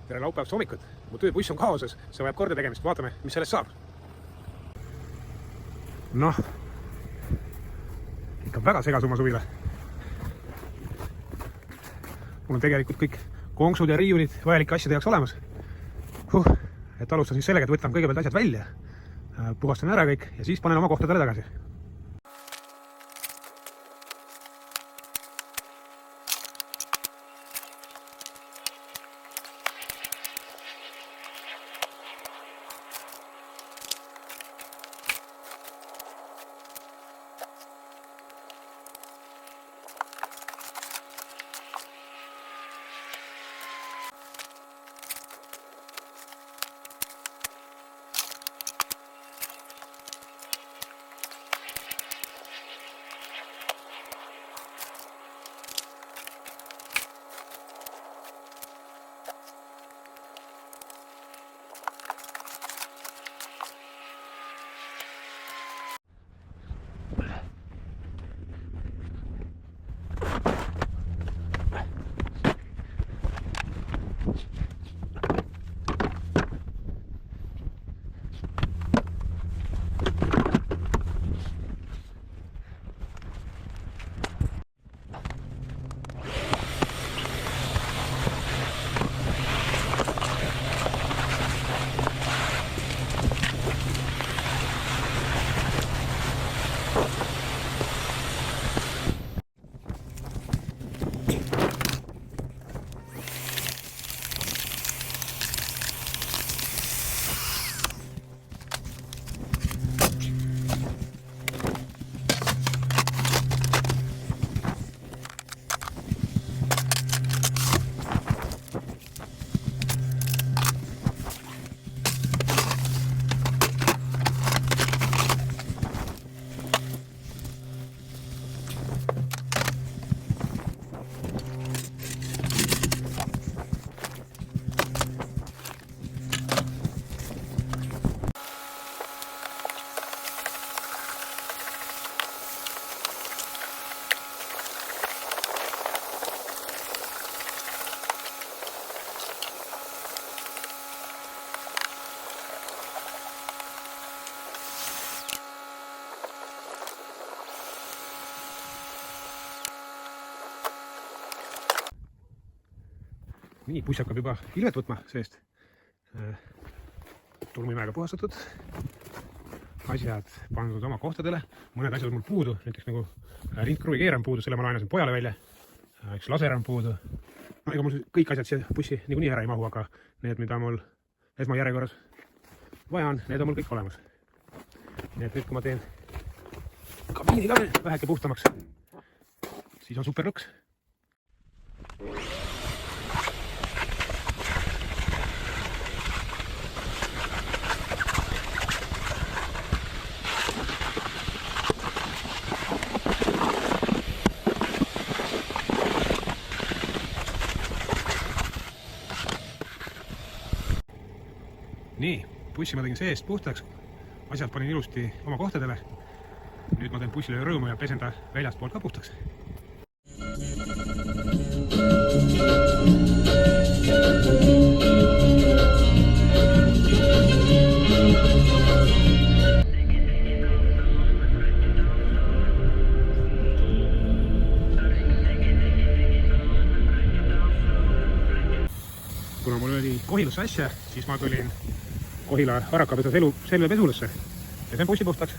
tere laupäevast hommikut. Mu tööbuss on kaoses, see vajab korda tegemist. Vaatame, mis sellest saab. Noh, ikka väga segasuma suvila. Mul on tegelikult kõik konksud ja riiulid vajalike asjade jaoks olemas. Et alustan siis sellega, et võtan kõigepealt asjad välja, puhastan ära kõik ja siis panen oma kohtadele tagasi. Nii, buss hakkab juba ilvet võtma seest. Tolmuimeega puhastatud. Asjad pandud oma kohtadele. Mõned asjad on mul puudu, näiteks nagu rindkruvi keer on puudu, selle ma laenasin pojale välja. Üks laser on puudu. No, ega mul kõik asjad siia bussi niikuinii ära ei mahu, aga need, mida mul esmajärjekorras vaja on, need on mul kõik olemas. Nii et nüüd, kui ma teen kabiini ka väheke puhtamaks, siis on super lõks. Nii, bussi ma tegin seest puhtaks, asjad panin ilusti oma kohtadele. Nüüd ma teen bussile rõõmu ja pesen ta väljast poolt ka puhtaks. Kuna mul oli Kohilasse asja, siis ma tulin Kohila Harakapesu selve pesulasse ja see on bussi puhtaks.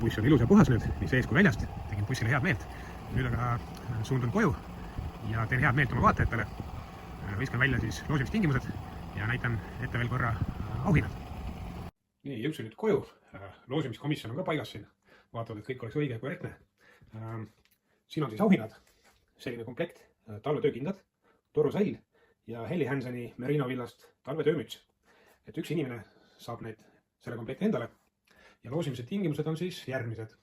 buss on ilus ja puhas nüüd, nii sees kui väljast, tegin bussile head meelt. Nüüd aga suundun koju ja teen head meelt oma vaatajatele. Viskan välja siis loosimistingimused ja näitan ette veel korra auhinnad. Nii, jõudsin nüüd koju. Loosimiskomisjon on ka paigas siin. Vaatavad, et kõik oleks õige ja korrektne. Siin on siis auhinnad. Selline komplekt talvetöökindad, torusall ja Helly Hanseni Merino villast talvetöömüts. Et üks inimene saab selle komplekti endale. Ja loosimise tingimused on siis järgmised.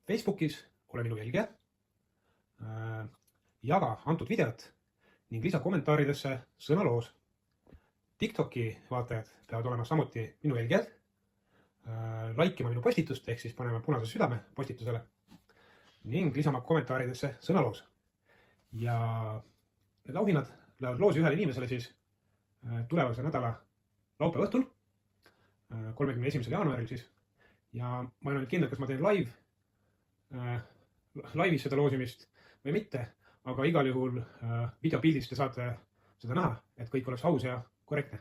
Facebookis ole minu jälgija, jaga antud videot ning lisa kommentaaridesse sõna loos. TikToki vaatajad peavad olema samuti minu jälgijad, laikima minu postitust, ehk siis panema punase südame postitusele ning lisama kommentaaridesse sõna loos. Ja need auhinnad lähevad loosi ühele inimesele siis tulevase nädala laupäeva õhtul, 31. jaanuaril siis. Ja ma ei ole nüüd kindel, kas ma teen laivis seda loosimist või mitte, aga igal juhul videopildist te saate seda näha, et kõik oleks aus ja korrektne.